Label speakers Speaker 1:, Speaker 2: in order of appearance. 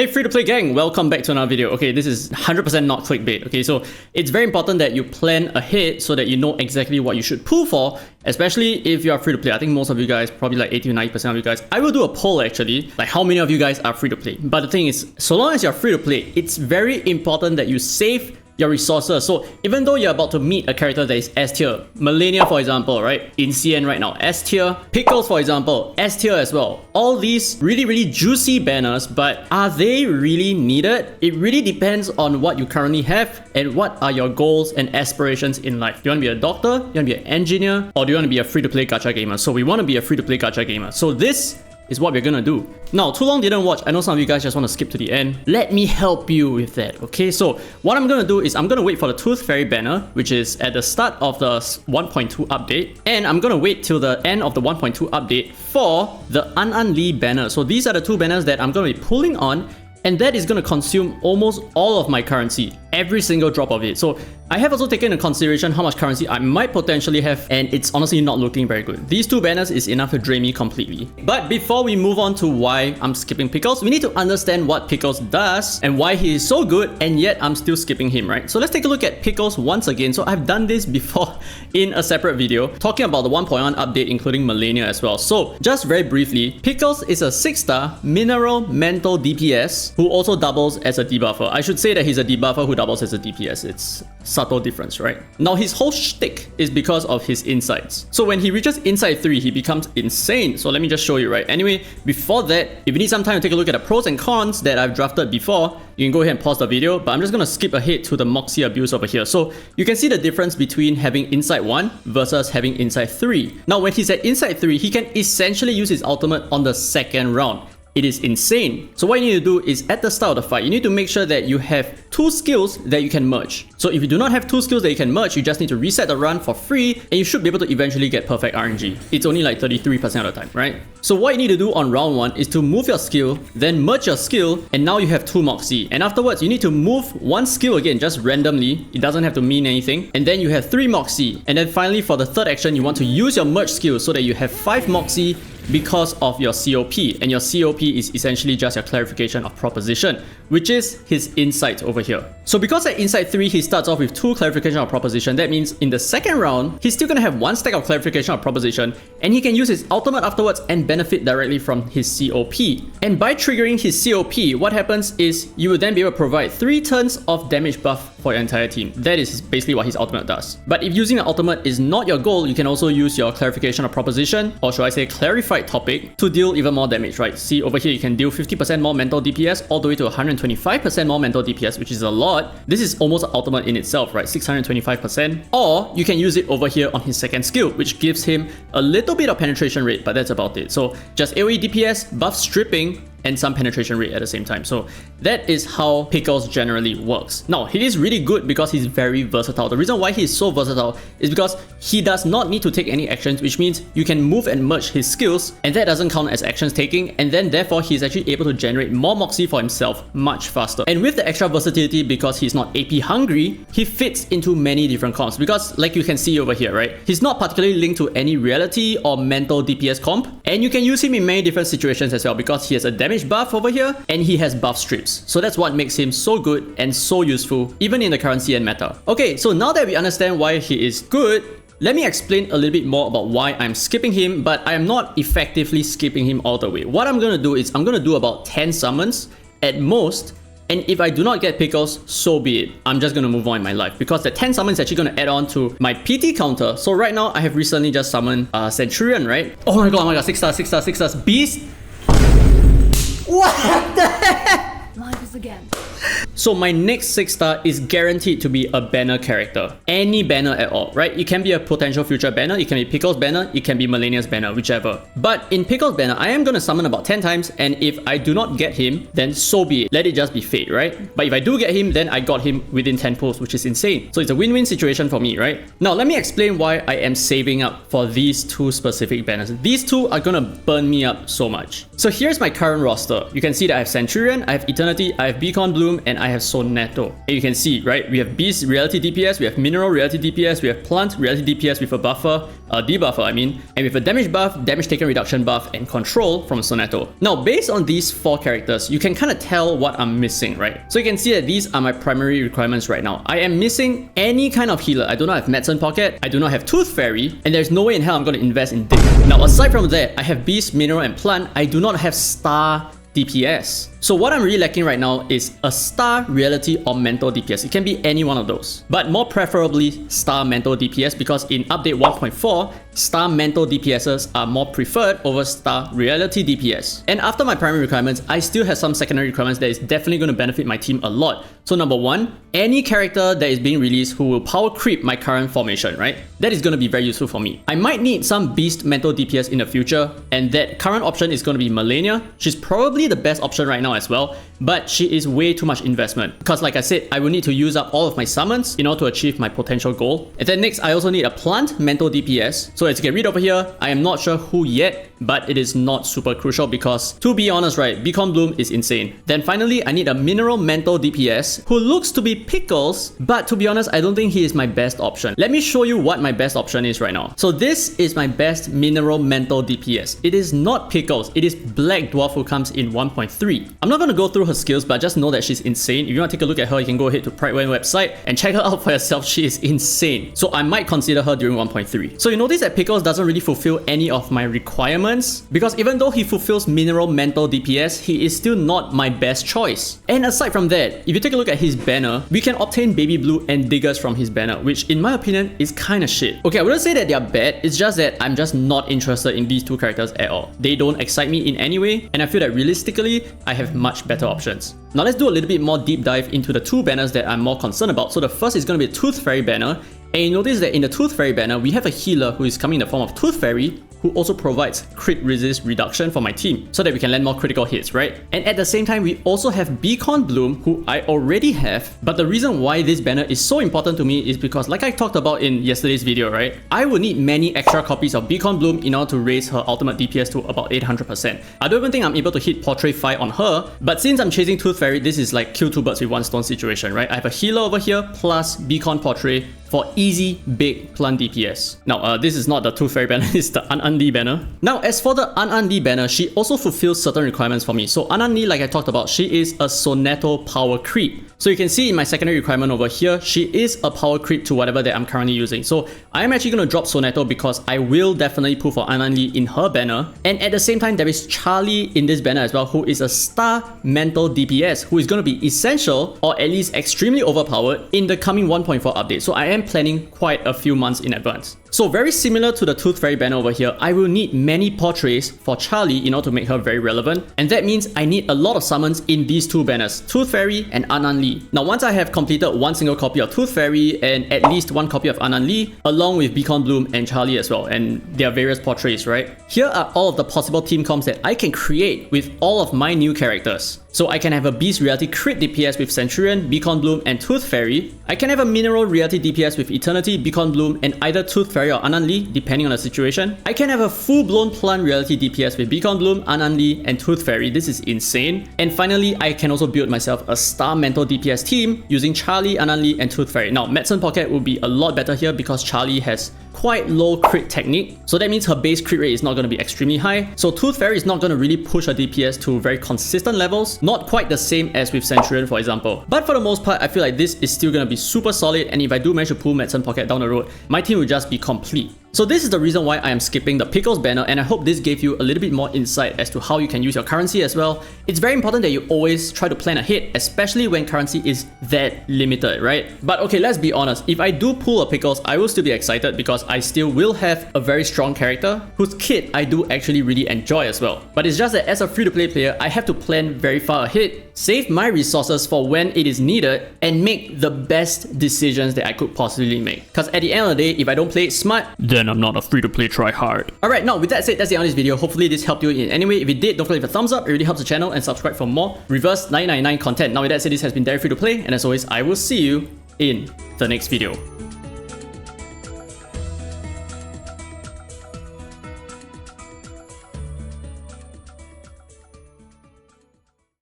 Speaker 1: Hey free-to-play gang, welcome back to another video. Okay, this is 100% not clickbait. Okay, so it's very important that you plan ahead so that you know exactly what you should pull for, especially if you are free-to-play. I think most of you guys, probably like 80 to 90% of you guys, I will do a poll actually, like how many of you guys are free-to-play. But the thing is, so long as you're free-to-play, it's very important that you save your resources. So even though you're about to meet a character that is S tier, Millennia for example, right? In CN right now, S tier. Pickles for example, S tier as well. All these really juicy banners, but are they really needed? It really depends on what you currently have and what are your goals and aspirations in life. Do you want to be a doctor? Do you want to be an engineer? Or do you want to be a free-to-play gacha gamer? So we want to be a free-to-play gacha gamer. So this is what we're gonna do. Now, too long didn't watch. I know some of you guys just want to skip to the end. Let me help you with that, okay? So what I'm gonna do is I'm gonna wait for the Tooth Fairy banner, which is at the start of the 1.2 update. And I'm gonna wait till the end of the 1.2 update for the Lee banner. So these are the two banners that I'm gonna be pulling on, and that is going to consume almost all of my currency, every single drop of it. So I have also taken into consideration how much currency I might potentially have, and it's honestly not looking very good. These two banners is enough to drain me completely. But before we move on to why I'm skipping Pickles, we need to understand what Pickles does and why he is so good, and yet I'm still skipping him, right? So let's take a look at Pickles once again. So I've done this before in a separate video, talking about the 1.1 update, including Millennia as well. So just very briefly, Pickles is a 6-star mineral mental DPS who also doubles as a debuffer. I should say that he's a debuffer who doubles as a DPS. It's subtle difference, right? Now his whole shtick is because of his insights. So when he reaches insight 3, he becomes insane. So let me just show you, right? Anyway, before that, if you need some time to take a look at the pros and cons that I've drafted before, you can go ahead and pause the video, but I'm just gonna skip ahead to the Moxie abuse over here. So you can see the difference between having insight 1 versus having insight 3. Now when he's at insight 3, he can essentially use his ultimate on the second round. It is insane. So what you need to do is at the start of the fight, you need to make sure that you have 2 skills that you can merge. So if you do not have 2 skills that you can merge, you just need to reset the run for free and you should be able to eventually get perfect RNG. It's only like 33% of the time, right? So what you need to do on round 1 is to move your skill, then merge your skill, and now you have 2 Moxie. And afterwards, you need to move 1 skill again, just randomly. It doesn't have to mean anything. And then you have 3 Moxie. And then finally, for the third action, you want to use your merge skill so that you have 5 Moxie because of your COP, and your COP is essentially just your clarification of proposition, which is his insight over here. So because at insight 3 he starts off with 2 clarification of proposition, that means in the second round he's still gonna have 1 stack of clarification of proposition, and he can use his ultimate afterwards and benefit directly from his COP. And by triggering his COP, what happens is you will then be able to provide 3 turns of damage buff for your entire team. That is basically what his ultimate does. But if using an ultimate is not your goal, you can also use your clarification of proposition, or should I say clarified topic, to deal even more damage, right? See over here, you can deal 50% more mental DPS all the way to 125% more mental DPS, which is a lot. This is almost an ultimate in itself, right? 625%. Or you can use it over here on his second skill, which gives him a little bit of penetration rate, but that's about it. So just AoE DPS, buff stripping, and some penetration rate at the same time. So that is how Pickles generally works. Now, he is really good because he's very versatile. The reason why he is so versatile is because he does not need to take any actions, which means you can move and merge his skills, and that doesn't count as actions taking, and then therefore he's actually able to generate more Moxie for himself much faster. And with the extra versatility, because he's not AP hungry, he fits into many different comps, because like you can see over here, right? He's not particularly linked to any reality or mental DPS comp, and you can use him in many different situations as well, because he has a damage buff over here and he has buff strips. So that's what makes him so good and so useful even in the current CN meta. Okay, so now that we understand why he is good, let me explain a little bit more about why I'm skipping him, but I am not effectively skipping him all the way. What I'm gonna do is I'm gonna do about 10 summons at most, and if I do not get Pickles, so be it. I'm just gonna move on in my life, because the 10 summons is actually gonna add on to my PT counter. So right now I have recently just summoned Centurion, right? Oh my god, 6 stars, 6 stars, 6 stars, Beast. What the heck?
Speaker 2: Life is again.
Speaker 1: So my next 6-star is guaranteed to be a banner character. Any banner at all, right? It can be a potential future banner, it can be Pickles banner, it can be Millennia's banner, whichever. But in Pickles banner, I am gonna summon about 10 times, and if I do not get him, then so be it. Let it just be fate, right? But if I do get him, then I got him within 10 pulls, which is insane. So it's a win-win situation for me, right? Now let me explain why I am saving up for these 2 specific banners. These 2 are gonna burn me up so much. So here's my current roster. You can see that I have Centurion, I have Eternity, I I have Beacon Bloom, and I have Soneto. And you can see, right, we have Beast Reality DPS, we have Mineral Reality DPS, we have Plant Reality DPS with a buffer, debuffer I mean, and with a damage buff, damage taken reduction buff, and control from Soneto. Now, based on these 4 characters, you can kind of tell what I'm missing, right? So you can see that these are my primary requirements right now. I am missing any kind of healer. I do not have Medicine Pocket, I do not have Tooth Fairy, and there's no way in hell I'm going to invest in Dig. Now, aside from that, I have Beast, Mineral, and Plant. I do not have Star DPS. So what I'm really lacking right now is a Star Reality or Mental DPS. It can be any one of those, but more preferably Star Mental DPS, because in update 1.4, Star Mental DPSs are more preferred over Star Reality DPS. And after my primary requirements, I still have some secondary requirements that is definitely going to benefit my team a lot. So number 1, any character that is being released who will power creep my current formation, right? That is going to be very useful for me. I might need some Beast Mental DPS in the future, and that current option is going to be Malenia. She's probably the best option right now as well, but she is way too much investment, because like I said, I will need to use up all of my summons in order to achieve my potential goal. And then next, I also need a Plant Mental DPS. So as you can read over here, I am not sure who yet, but it is not super crucial because, to be honest, right, Beacon Bloom is insane. Then finally, I need a Mineral Mental DPS who looks to be Pickles, but to be honest, I don't think he is my best option. Let me show you what my best option is right now. So this is my best Mineral Mental DPS. It is not Pickles, it is Black Dwarf who comes in 1.3. I'm not going to go through her skills, but just know that she's insane. If you want to take a look at her, you can go ahead to Prideway website and check her out for yourself. She is insane. So I might consider her during 1.3. So you notice that Pickles doesn't really fulfill any of my requirements, because even though he fulfills Mineral Mental DPS, he is still not my best choice. And aside from that, if you take a look at his banner, we can obtain Baby Blue and Diggers from his banner, which in my opinion is kind of shit. Okay, I wouldn't say that they are bad, it's just that I'm just not interested in these 2 characters at all. They don't excite me in any way, and I feel that realistically, I have much better options. Now let's do a little bit more deep dive into the 2 banners that I'm more concerned about. So the first is going to be a Tooth Fairy banner, and you notice that in the Tooth Fairy banner, we have a healer who is coming in the form of Tooth Fairy, who also provides crit resist reduction for my team, so that we can land more critical hits, right? And at the same time, we also have Beacon Bloom, who I already have, but the reason why this banner is so important to me is because, like I talked about in yesterday's video, right? I will need many extra copies of Beacon Bloom in order to raise her ultimate DPS to about 800%. I don't even think I'm able to hit Portrait 5 on her, but since I'm chasing Tooth Fairy, this is like kill 2 birds with 1 stone situation, right? I have a healer over here, plus Beacon Portrait for easy, big plant DPS. Now, this is not the Tooth Fairy banner, it's the An banner. Now, as for the An banner, she also fulfills certain requirements for me. So An, like I talked about, she is a Soneto power creep. So you can see in my secondary requirement over here, she is a power creep to whatever that I'm currently using. So I'm actually going to drop Soneto because I will definitely pull for An in her banner. And at the same time, there is Charlie in this banner as well, who is a Star Mental DPS, who is going to be essential or at least extremely overpowered in the coming 1.4 update. So I am planning quite a few months in advance. So very similar to the Tooth Fairy banner over here, I will need many portraits for Charlie in order to make her very relevant. And that means I need a lot of summons in these 2 banners, Tooth Fairy and An Li. Now, once I have completed 1 single copy of Tooth Fairy and at least 1 copy of An Li, along with Beacon Bloom and Charlie as well, and their various portraits, right? Here are all of the possible team comps that I can create with all of my new characters. So I can have a Beast Reality crit DPS with Centurion, Beacon Bloom, and Tooth Fairy. I can have a Mineral Reality DPS with Eternity, Beacon Bloom, and either Tooth Fairy or An Li, depending on the situation. I can have a full-blown Plant Reality DPS with Beacon Bloom, An Li, and Tooth Fairy. This is insane. And finally, I can also build myself a Star Mental DPS team using Charlie, An Li, and Tooth Fairy. Now, Medicine Pocket will be a lot better here because Charlie has quite low crit technique, so that means her base crit rate is not going to be extremely high. So Tooth Fairy is not going to really push her DPS to very consistent levels, not quite the same as with Centurion, for example. But for the most part, I feel like this is still going to be super solid, and if I do manage to pull Medicine Pocket down the road, my team will just be complete. So this is the reason why I am skipping the Pickles banner, and I hope this gave you a little bit more insight as to how you can use your currency as well. It's very important that you always try to plan ahead, especially when currency is that limited, right? But okay, let's be honest, if I do pull a Pickles, I will still be excited because I still will have a very strong character whose kit I do actually really enjoy as well. But it's just that as a free-to-play player, I have to plan very far ahead, save my resources for when it is needed, and make the best decisions that I could possibly make. Because at the end of the day, if I don't play it smart, then I'm not a free-to-play try-hard. Alright, now with that said, that's the end of this video. Hopefully this helped you in any way. If it did, don't forget to leave a thumbs up. It really helps the channel, and subscribe for more Reverse 999 content. Now with that said, this has been Derek Free to Play, and as always, I will see you in the next video.